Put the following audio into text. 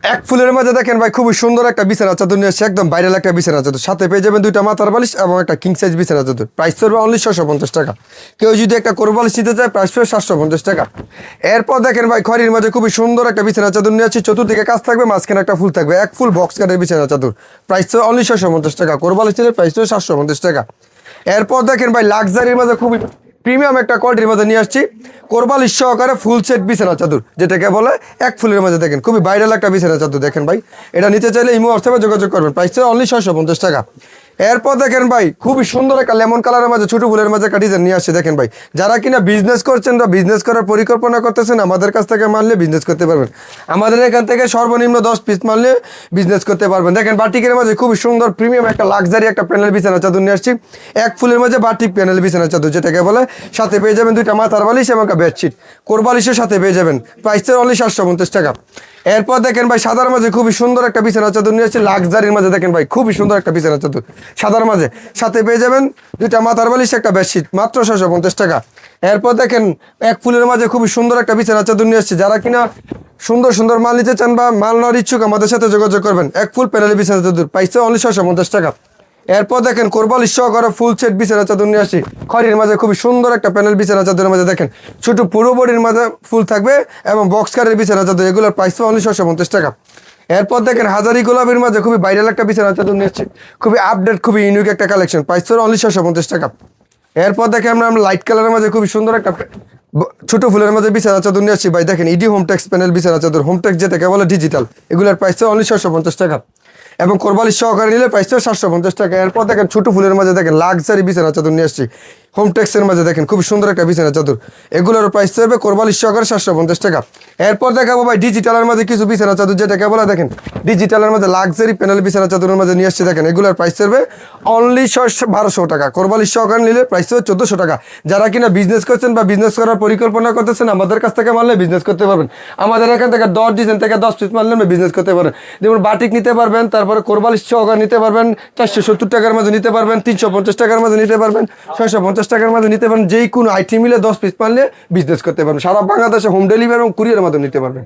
এক ফুলের মাঝে দেখেন ভাই খুবই সুন্দর একটা বিছানা চাদর নিয়ে আসছে, একদম ভাইরাল একটা বিছানা চাদর। সাথে পেয়ে যাবেন দুইটা মাথার বালিশ এবং একটা কিং সাইজ বিছানা চাদর। প্রাইস পড়বে অনলি 650 টাকা। কেউ যদি একটা কোর বালিশ নিতে চায় প্রাইস পড়বে 750 টাকা। এরপর দেখেন ভাই খড়ির মাঝে খুবই সুন্দর একটা বিছানা চাদর নিয়ে আসছি, চতুর্দিকে কাজ থাকবে, মাঝখানে একটা ফুল থাকবে, এক ফুল বক্স কাটের বিছানা চাদর। প্রাইস পড়বে অনলি 650 টাকা। কোর বালিশ নিলে প্রাইস পড়বে 750 টাকা। এরপর দেখেন ভাই লাক্সারির মাঝে খুবই প্রিমিয়াম একটা কোয়ালিটির মধ্যে নিয়ে আসছি, কোরবালিশ সহকারে ফুল সেট বিছানা চাদর, যেটাকে বলে এক ফুলের মধ্যে। দেখেন খুবই ভাইরাল একটা বিছানা চাদর। দেখেন ভাই এটা নিতে চাইলে ইমো হোয়াটসঅ্যাপে যোগাযোগ করবেন, প্রাইস অনলি 650 টাকা। এরপর দেখেন ভাই খুবই সুন্দর একটা লেমন কালারের মাঝে ছোট ফুলের মাঝে একটা ডিজাইন নিয়ে আসছে। দেখেন ভাই যারা কিনা বিজনেস করছেন বা বিজনেস করার পরিকল্পনা করতেছেন, আমাদের কাছ থেকে মানলে বিজনেস করতে পারবেন। আমাদের এখান থেকে সর্বনিম্ন 10 পিস মানলে বিজনেস করতে পারবেন। দেখেন বাটিকের মাঝে খুবই সুন্দর প্রিমিয়াম একটা লাক্সারি একটা প্যানেল বিছানা চাদর নিয়ে আসছি, এক ফুলের মাঝে বাটিক প্যানেল বিছানা চাদর, যেটাকে বলে। সাথে পেয়ে যাবেন দুইটা মাথার বালিশ এবং একটা বেডশিট, কোরবালিশের সাথে পেয়ে যাবেন। প্রাইস অনলি 750 টাকা। এরপর দেখেন ভাই সাদার মাঝে খুবই সুন্দর একটা বিছানা চাদর নিয়ে আসছে লাক্সারির মাঝে। দেখেন ভাই খুবই সুন্দর একটা বিছানা চাদর সাদার মাঝে, সাথে পেয়ে যাবেন দুইটা মাথার বালিশ একটা বেডশিট, মাত্র 650 টাকা। এরপর দেখেন এক ফুলের মাঝে খুবই সুন্দর একটা বিছানা চাদর নিয়ে আসছে, যারা কিনা সুন্দর সুন্দর মাল নিতে চান বা মাল নেওয়ার ইচ্ছুক আমাদের সাথে যোগাযোগ করবেন। এক ফুল প্যানেল বিছানা চাদর, প্রাইস অনলি 650 টাকা। এরপর দেখেন কোরবালিশ সহকারে ফুল সেট বিছানা চাদর নিয়ে আসি খড়ির মাঝে, খুবই সুন্দর একটা প্যানেল বিছানা চাদরের মাঝে। দেখেন ছোট পুরো বডির মাঝে ফুল থাকবে এবং বক্স কারের বিছানা চাদর, এগুলোর প্রাইস অনলি 650 টাকা। এরপর দেখেন হাজারি গোলাপের মাঝে খুবই ভাইরাল একটা বিছানা চাদর নিয়ে আসছি, খুবই আপডেট খুবই ইউনিক একটা কালেকশন, প্রাইস অনলি 650 টাকা। এরপর দেখেন আমরা লাইট কালারের মাঝে খুবই সুন্দর একটা ছোট ফুলের মাঝে বিছানা চাদর নিয়ে আসছি ভাই। দেখেন ইডি হোমটেক্স প্যানেল বিছানা চাদর, হোমটেক্স যেটাকে বলে ডিজিটাল, এগুলোর প্রাইস অনলি 650 টাকা এবং কোরবালিশ সহকারে নিলে প্রাইস 750 টাকা। এরপর দেখেন ছোট ফুলের মাঝে দেখেন লাক্সারি বিছানা চাদর নিয়ে আসছি হোমটেক্সের মাঝে। দেখেন খুব সুন্দর একটা বিছানা চাদর, এগুলোর প্রাইস হবে কোরবালিশ সহকারে 750 টাকা। এরপর দেখাবো ভাই ডিজিটালের মাঝে কিছু বিছানা চাদর, যেটাকে বলা দেখেন ডিজিটালের মাঝে লাক্সারি প্যানেল বিছানা চাদরের মাঝে নিয়ে আসছে। দেখেন এগুলোর প্রাইস হবে অনলি 1200 টাকা, কোরবালিশ সহকারে নিলে প্রাইস হবে 1400 টাকা। যারা কিনা বিজনেস করছেন বা বিজনেস করার পরিকল্পনা করতেছেন, আমাদের কাছ থেকে মানলে বিজনেস করতে পারবেন। আমাদের এখান থেকে 10 ডিজাইন থেকে 10 পিস মানলে বিজনেস করতে পারেন। যেমন বাটিক নিতে পারবেন, তারপরে কোরবালিশ সহকারে নিতে পারবেন, 470 টাকার মাঝে নিতে পারবেন, 350 টাকার মাঝে নিতে পারবেন, 650 টাকার মাঝে নিতে পারেন। যেই কোনো আইটেম মিলে 10 পিস মানলে বিজনেস করতে পারবেন। সারা বাংলাদেশে হোম ডেলিভারি এবং কুরিয়ারের মাধ্যমে নিতে পারবেন।